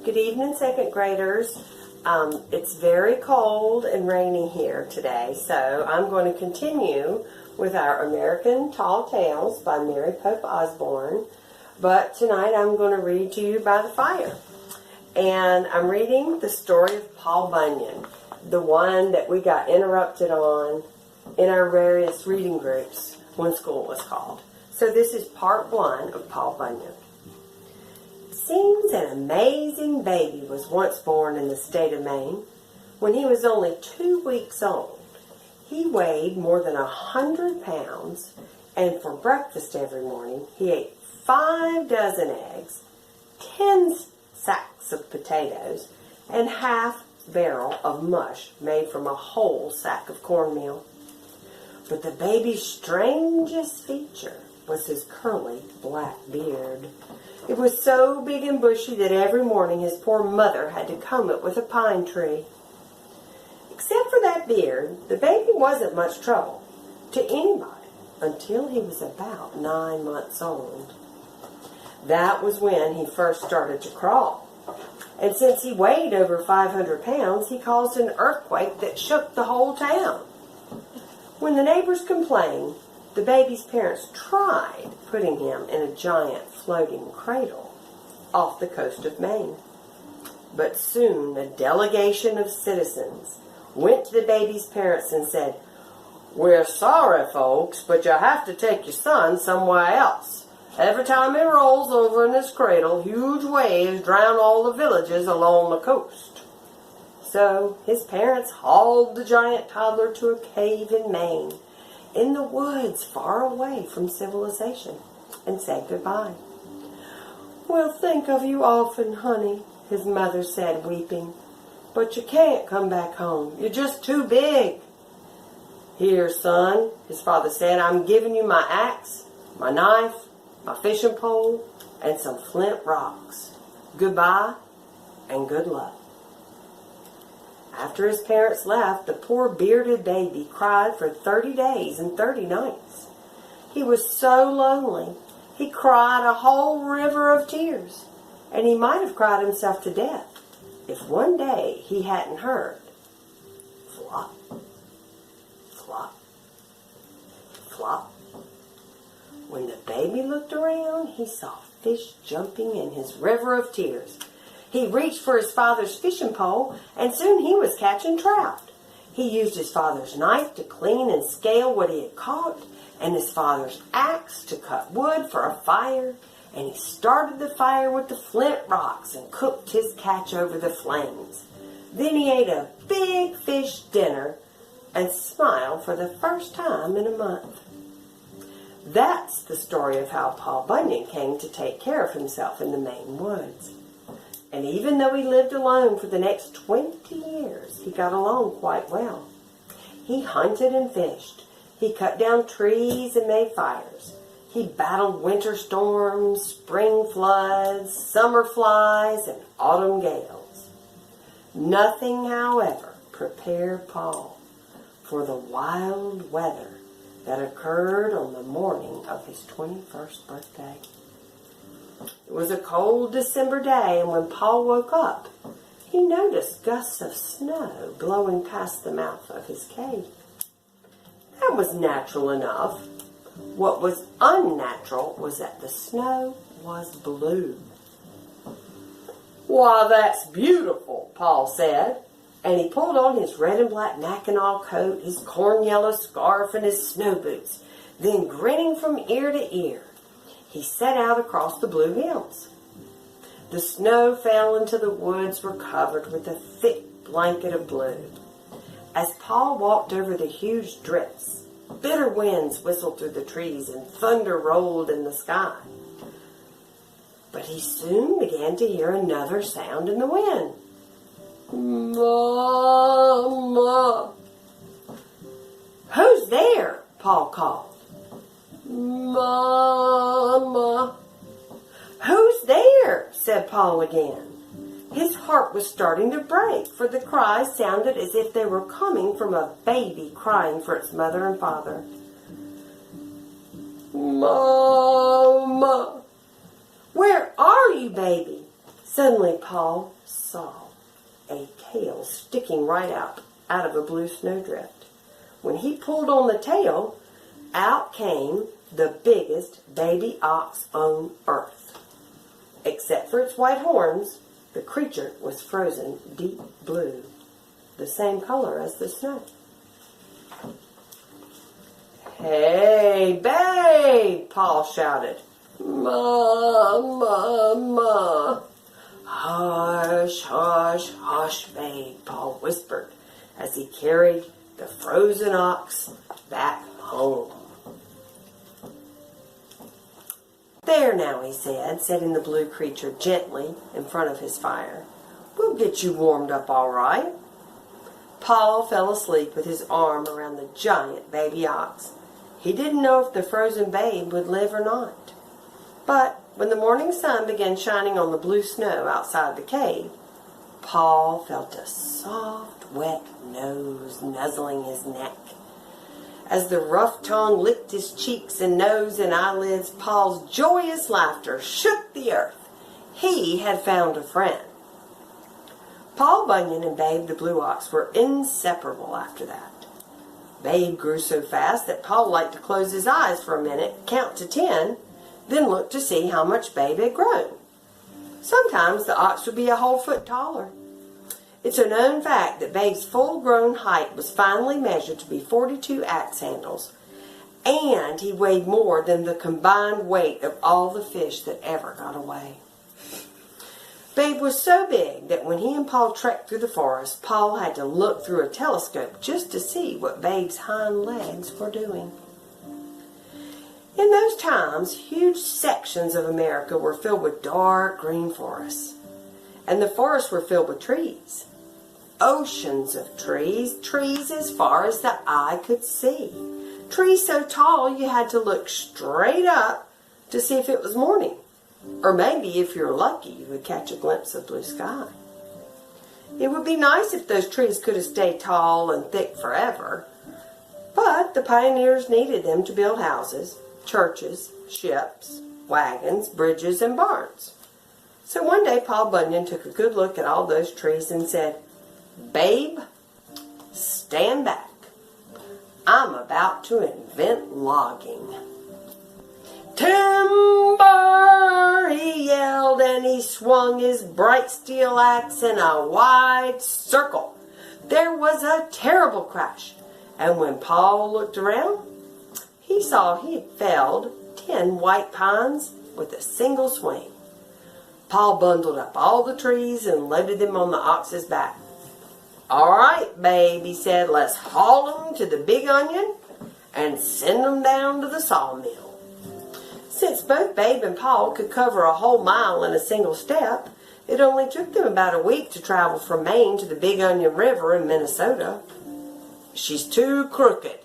Good evening, second graders. It's very cold and rainy here today, so I'm going to continue with our American Tall Tales by Mary Pope Osborne. But tonight I'm going to read to you by the fire. And I'm reading the story of Paul Bunyan, the one that we got interrupted on in our various reading groups when school was called. So this is part 1 of Paul Bunyan. Seems an amazing baby was once born in the state of Maine. When he was only 2 weeks old, he weighed more than 100 pounds, and for breakfast every morning he ate 5 dozen eggs, 10 sacks of potatoes, and half barrel of mush made from a whole sack of cornmeal. But the baby's strangest feature was his curly black beard. It was so big and bushy that every morning his poor mother had to comb it with a pine tree. Except for that beard, the baby wasn't much trouble to anybody until he was about 9 months old. That was when he first started to crawl. And since he weighed over 500 pounds, he caused an earthquake that shook the whole town. When the neighbors complained, the baby's parents tried putting him in a giant floating cradle off the coast of Maine. But soon a delegation of citizens went to the baby's parents and said, "We're sorry, folks, but you'll have to take your son somewhere else. Every time he rolls over in his cradle, huge waves drown all the villages along the coast." So his parents hauled the giant toddler to a cave in Maine, in the woods far away from civilization, and said goodbye. "We'll think of you often, honey," his mother said, weeping. "But you can't come back home. You're just too big." "Here, son," his father said, "I'm giving you my axe, my knife, my fishing pole, and some flint rocks. Goodbye, and good luck." After his parents left, the poor bearded baby cried for 30 days and 30 nights. He was so lonely, he cried a whole river of tears, and he might have cried himself to death if one day he hadn't heard flop, flop, flop. When the baby looked around, he saw fish jumping in his river of tears. He reached for his father's fishing pole, and soon he was catching trout. He used his father's knife to clean and scale what he had caught, and his father's axe to cut wood for a fire, and he started the fire with the flint rocks and cooked his catch over the flames. Then he ate a big fish dinner and smiled for the first time in a month. That's the story of how Paul Bunyan came to take care of himself in the Maine woods. And even though he lived alone for the next 20 years, he got along quite well. He hunted and fished. He cut down trees and made fires. He battled winter storms, spring floods, summer flies, and autumn gales. Nothing, however, prepared Paul for the wild weather that occurred on the morning of his 21st birthday. It was a cold December day, and when Paul woke up, he noticed gusts of snow blowing past the mouth of his cave. That was natural enough. What was unnatural was that the snow was blue. "Why, that's beautiful," Paul said, and he pulled on his red and black mackinaw coat, his corn yellow scarf, and his snow boots. Then, grinning from ear to ear, he set out across the blue hills. The snow fell into the woods were covered with a thick blanket of blue. As Paul walked over the huge drifts, bitter winds whistled through the trees and thunder rolled in the sky. But he soon began to hear another sound in the wind. "Mama!" "Who's there?" Paul called. "Mama!" "Who's there?" said Paul again. His heart was starting to break, for the cries sounded as if they were coming from a baby crying for its mother and father. "Mama!" "Where are you, baby?" Suddenly Paul saw a tail sticking right out of a blue snowdrift. When he pulled on the tail, out came the biggest baby ox on earth. Except for its white horns, the creature was frozen deep blue, the same color as the snow. "Hey, babe!" Paul shouted. "Ma, ma, ma." "Hush, hush, hush, babe," Paul whispered as he carried the frozen ox back home. "There now," he said, setting the blue creature gently in front of his fire. "We'll get you warmed up all right." Paul fell asleep with his arm around the giant baby ox. He didn't know if the frozen babe would live or not. But when the morning sun began shining on the blue snow outside the cave, Paul felt a soft, wet nose nuzzling his neck. As the rough tongue licked his cheeks and nose and eyelids, Paul's joyous laughter shook the earth. He had found a friend. Paul Bunyan and Babe the blue ox were inseparable after that. Babe grew so fast that Paul liked to close his eyes for a minute, count to 10, then look to see how much Babe had grown. Sometimes the ox would be a whole foot taller. It's a known fact that Babe's full-grown height was finally measured to be 42 axe handles, and he weighed more than the combined weight of all the fish that ever got away. Babe was so big that when he and Paul trekked through the forest, Paul had to look through a telescope just to see what Babe's hind legs were doing. In those times, huge sections of America were filled with dark green forests, and the forests were filled with trees. Oceans of trees, trees as far as the eye could see. Trees so tall you had to look straight up to see if it was morning. Or maybe, if you're lucky, you would catch a glimpse of blue sky. It would be nice if those trees could have stayed tall and thick forever. But the pioneers needed them to build houses, churches, ships, wagons, bridges, and barns. So one day Paul Bunyan took a good look at all those trees and said, "Babe, stand back. I'm about to invent logging." "Timber!" he yelled, and he swung his bright steel axe in a wide circle. There was a terrible crash, and when Paul looked around, he saw he had felled 10 white pines with a single swing. Paul bundled up all the trees and loaded them on the ox's back. "All right, Babe," he said, "let's haul them to the Big Onion and send them down to the sawmill." Since both Babe and Paul could cover a whole mile in a single step, it only took them about a week to travel from Maine to the Big Onion River in Minnesota. "She's too crooked.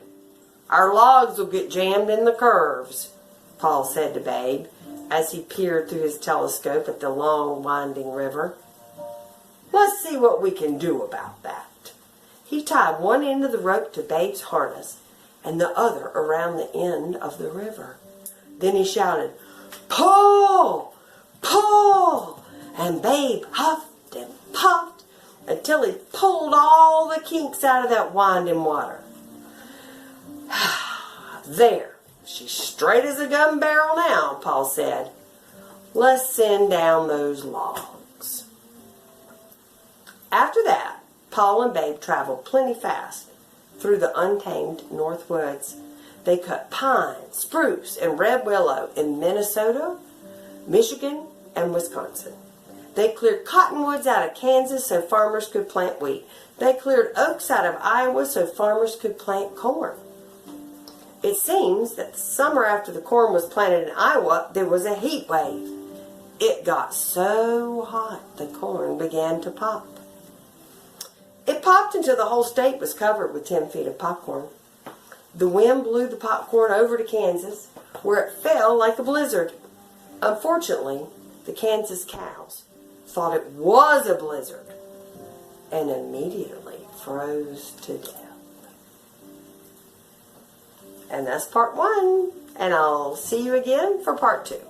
Our logs will get jammed in the curves," Paul said to Babe as he peered through his telescope at the long, winding river. "Let's see what we can do about that." He tied one end of the rope to Babe's harness and the other around the end of the river. Then he shouted, "Pull! Pull!" And Babe huffed and puffed until he pulled all the kinks out of that winding water. "There, she's straight as a gun barrel now," Paul said. "Let's send down those logs." After that, Paul and Babe traveled plenty fast through the untamed North Woods. They cut pine, spruce, and red willow in Minnesota, Michigan, and Wisconsin. They cleared cottonwoods out of Kansas so farmers could plant wheat. They cleared oaks out of Iowa so farmers could plant corn. It seems that the summer after the corn was planted in Iowa, there was a heat wave. It got so hot the corn began to pop. It popped until the whole state was covered with 10 feet of popcorn. The wind blew the popcorn over to Kansas, where it fell like a blizzard. Unfortunately, the Kansas cows thought it was a blizzard and immediately froze to death. And that's part 1, and I'll see you again for part 2.